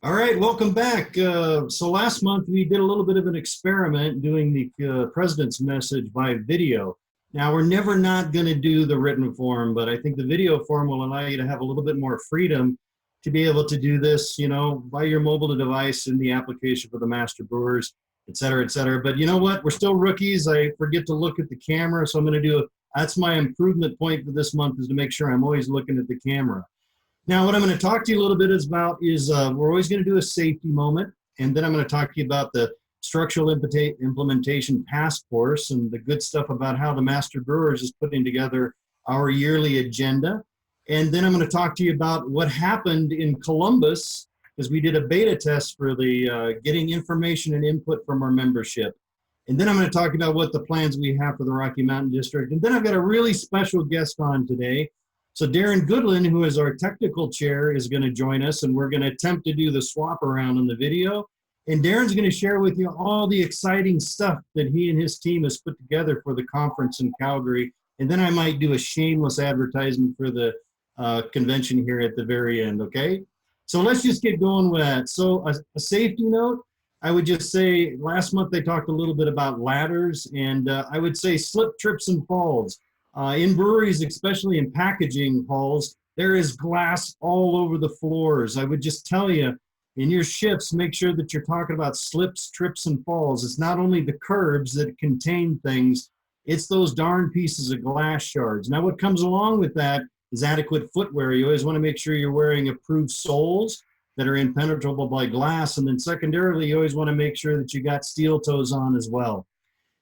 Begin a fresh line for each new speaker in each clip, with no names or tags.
All right, welcome back. So last month we did a little bit of an experiment doing the president's message by video. Now we're never not going to do the written form, but I think the video form will allow you to have a little bit more freedom to be able to do this, by your mobile device in the application for the Master Brewers, et cetera, et cetera. But you know what? We're still rookies. I forget to look at the camera, so I'm going to that's my improvement point for this month, is to make sure I'm always looking at the camera. Now, what I'm going to talk to you a little bit about is we're always going to do a safety moment, and then I'm going to talk to you about the structural implementation task force and the good stuff about how the Master Brewers is putting together our yearly agenda. And then I'm going to talk to you about what happened in Columbus, because we did a beta test for the getting information and input from our membership. And then I'm going to talk about what the plans we have for the Rocky Mountain District. And then I've got a really special guest on today. So Darren Goodlin, who is our technical chair, is going to join us, and we're going to attempt to do the swap around in the video. And Darren's going to share with you all the exciting stuff that he and his team has put together for the conference in Calgary. And then I might do a shameless advertisement for the convention here at the very end, okay? So let's just get going with that. So a safety note, I would just say last month they talked a little bit about ladders, and I would say slip, trips, and falls. In breweries, especially in packaging halls, there is glass all over the floors. I would just tell you, in your shifts, make sure that you're talking about slips, trips, and falls. It's not only the curbs that contain things, it's those darn pieces of glass shards. Now, what comes along with that is adequate footwear. You always want to make sure you're wearing approved soles that are impenetrable by glass. And then secondarily, you always want to make sure that you got steel toes on as well.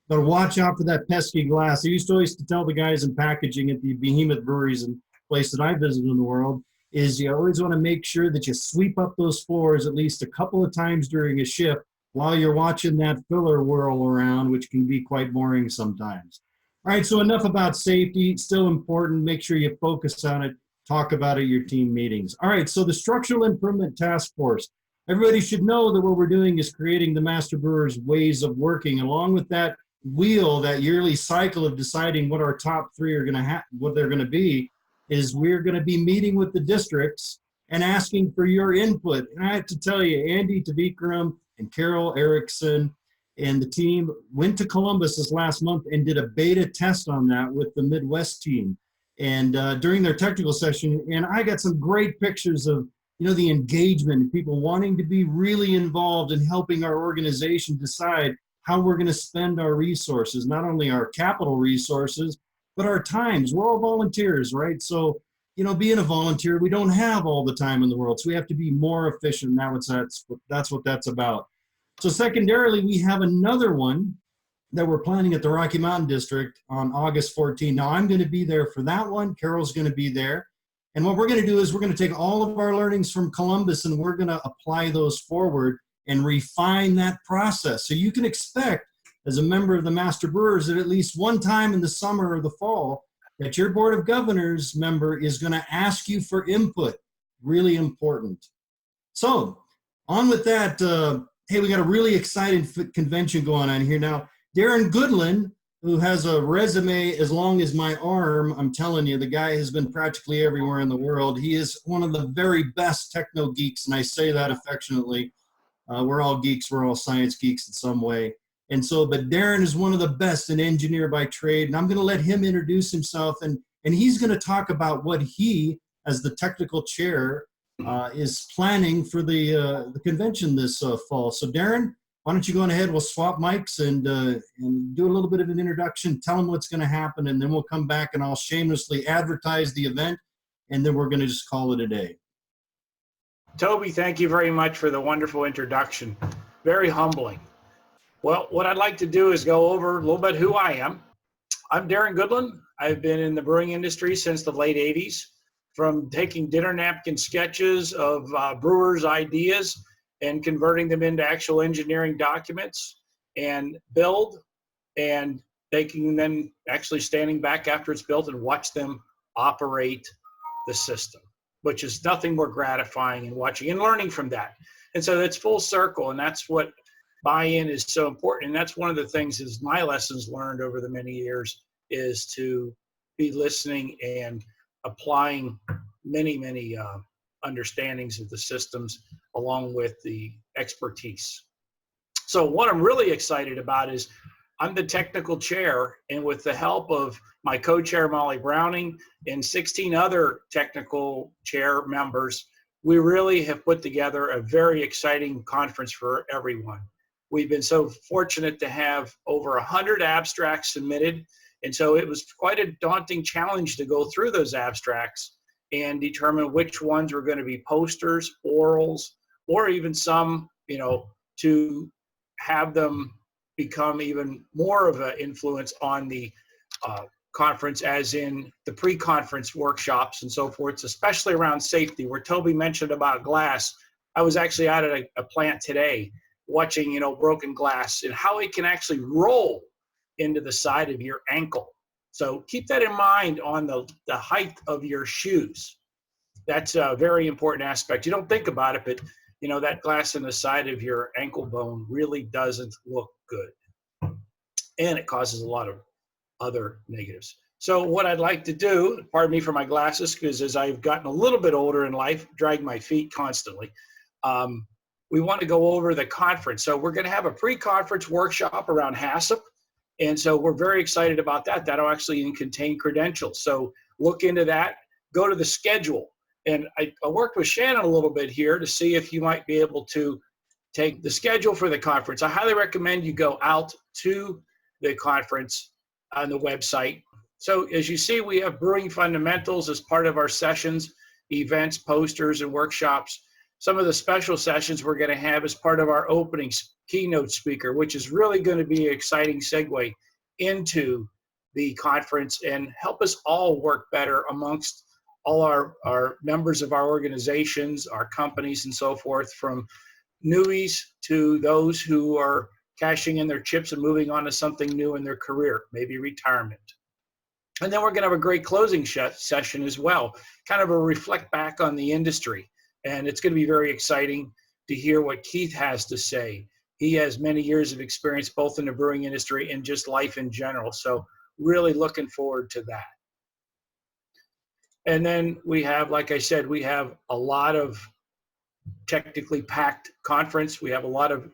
But watch out for that pesky glass. I used to always tell the guys in packaging at the behemoth breweries and places that I visited in the world, is you always want to make sure that you sweep up those floors at least a couple of times during a shift while you're watching that filler whirl around, which can be quite boring sometimes. All right, so enough about safety. Still important. Make sure you focus on it. Talk about it at your team meetings. All right, so the Structural Improvement Task Force. Everybody should know that what we're doing is creating the Master Brewers ways of working. Along with that wheel, that yearly cycle of deciding what our top three are going to have, what they're going to be, is we're going to be meeting with the districts and asking for your input. And I have to tell you, Andy Tavikram and Carol Erickson and the team went to Columbus this last month and did a beta test on that with the Midwest team. And during their technical session, and I got some great pictures of, the engagement, people wanting to be really involved in helping our organization decide how we're going to spend our resources, not only our capital resources, but our times. We're all volunteers, right? So, being a volunteer, we don't have all the time in the world. So we have to be more efficient. That's what that's about. So secondarily, we have another one that we're planning at the Rocky Mountain District on August 14. Now, I'm going to be there for that one. Carol's going to be there. And what we're going to do is we're going to take all of our learnings from Columbus and we're going to apply those forward and refine that process. So you can expect, as a member of the Master Brewers, that at least one time in the summer or the fall, that your Board of Governors member is going to ask you for input. Really important. So on with that, hey, we got a really exciting convention going on here. Now, Darren Goodlin, who has a resume as long as my arm, I'm telling you, the guy has been practically everywhere in the world. He is one of the very best techno geeks, and I say that affectionately. We're all geeks. We're all science geeks in some way. And so, but Darren is one of the best, an engineer by trade. And I'm going to let him introduce himself. And he's going to talk about what he, as the technical chair, is planning for the convention this fall. So Darren, why don't you go on ahead? We'll swap mics and do a little bit of an introduction. Tell them what's going to happen. And then we'll come back and I'll shamelessly advertise the event. And then we're going to just call it a day.
Toby, thank you very much for the wonderful introduction. Very humbling. Well, what I'd like to do is go over a little bit who I am. I'm Darren Goodlin. I've been in the brewing industry since the late 80s, from taking dinner napkin sketches of brewers' ideas and converting them into actual engineering documents and build, and taking them, actually standing back after it's built and watch them operate the system, which is nothing more gratifying in watching and learning from that. And so it's full circle, and that's what buy-in is so important. And that's one of the things is my lessons learned over the many years is to be listening and applying many understandings of the systems along with the expertise. So what I'm really excited about is I'm the technical chair, and with the help of my co-chair, Molly Browning, and 16 other technical chair members, we really have put together a very exciting conference for everyone. We've been so fortunate to have over 100 abstracts submitted, and so it was quite a daunting challenge to go through those abstracts and determine which ones were going to be posters, orals, or even some, to have them become even more of an influence on the conference, as in the pre-conference workshops and so forth, especially around safety, where Toby mentioned about glass. I was actually out at a plant today watching, broken glass and how it can actually roll into the side of your ankle. So keep that in mind on the height of your shoes. That's a very important aspect. You don't think about it, but that glass in the side of your ankle bone really doesn't look good. And it causes a lot of other negatives. So what I'd like to do, pardon me for my glasses, because as I've gotten a little bit older in life, drag my feet constantly, we want to go over the conference. So we're going to have a pre-conference workshop around HACCP. And so we're very excited about that. That'll actually contain credentials. So look into that, go to the schedule. And I worked with Shannon a little bit here to see if you might be able to take the schedule for the conference. I highly recommend you go out to the conference on the website. So as you see, we have brewing fundamentals as part of our sessions, events, posters, and workshops. Some of the special sessions we're going to have as part of our opening keynote speaker, which is really going to be an exciting segue into the conference and help us all work better amongst all our members of our organizations, our companies, and so forth, from newies to those who are cashing in their chips and moving on to something new in their career, maybe retirement. And then we're going to have a great closing session as well, kind of a reflect back on the industry. And it's going to be very exciting to hear what Keith has to say. He has many years of experience both in the brewing industry and just life in general. So really looking forward to that. And then we have, like I said, we have a lot of technically packed conference. We have a lot of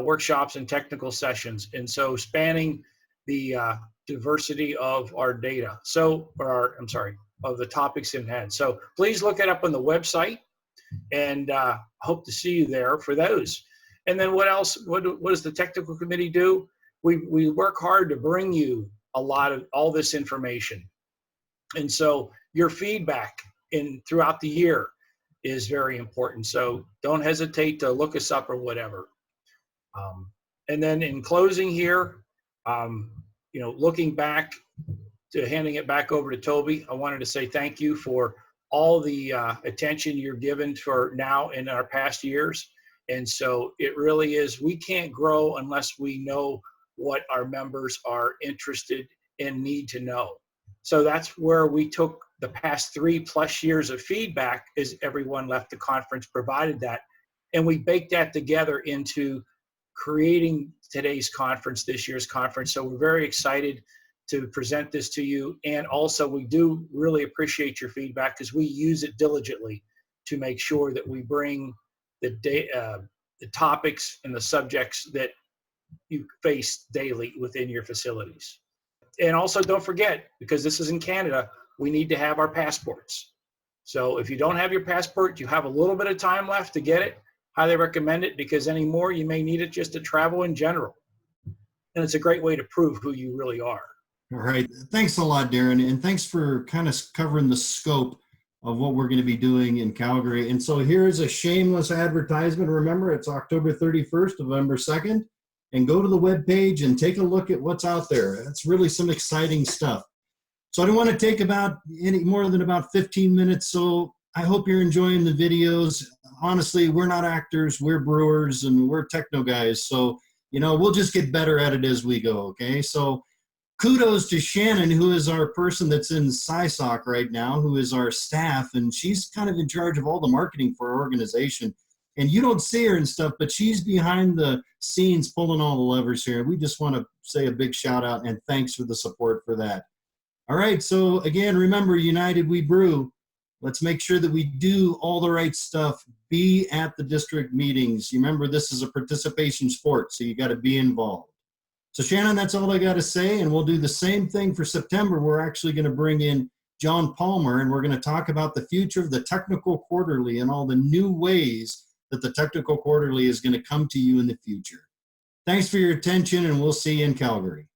workshops and technical sessions. And so spanning the diversity of our data. Of the topics in hand. So please look it up on the website, and hope to see you there for those. And then what else? What does the technical committee do? We work hard to bring you a lot of all this information. And so your feedback throughout the year is very important. So don't hesitate to look us up or whatever. And then in closing here, looking back to handing it back over to Toby, I wanted to say thank you for all the attention you're given for now and in our past years. And so it really is, we can't grow unless we know what our members are interested and need to know. So that's where we took the past 3+ years of feedback as everyone left the conference, provided that. And we baked that together into creating today's conference, this year's conference. So we're very excited to present this to you. And also we do really appreciate your feedback, because we use it diligently to make sure that we bring the topics and the subjects that you face daily within your facilities. And also don't forget, because this is in Canada, we need to have our passports. So if you don't have your passport, you have a little bit of time left to get it. Highly recommend it, because anymore you may need it just to travel in general. And it's a great way to prove who you really are.
All right. Thanks a lot, Darren. And thanks for kind of covering the scope of what we're going to be doing in Calgary. And so here's a shameless advertisement. Remember, it's October 31st, November 2nd. And go to the webpage and take a look at what's out there. That's really some exciting stuff. So I don't want to take any more than about 15 minutes. So I hope you're enjoying the videos. Honestly, we're not actors, we're brewers, and we're techno guys. So, we'll just get better at it as we go, okay? So kudos to Shannon, who is our person that's in SciSoc right now, who is our staff, and she's kind of in charge of all the marketing for our organization. And you don't see her and stuff, but she's behind the scenes pulling all the levers here. We just want to say a big shout out and thanks for the support for that. All right, so again, remember, United We Brew. Let's make sure that we do all the right stuff. be at the district meetings. You remember, this is a participation sport, so you got to be involved. So Shannon, that's all I got to say, and we'll do the same thing for September. We're actually going to bring in John Palmer, and we're going to talk about the future of the Technical Quarterly and all the new ways that the Technical Quarterly is going to come to you in the future. Thanks for your attention, and we'll see you in Calgary.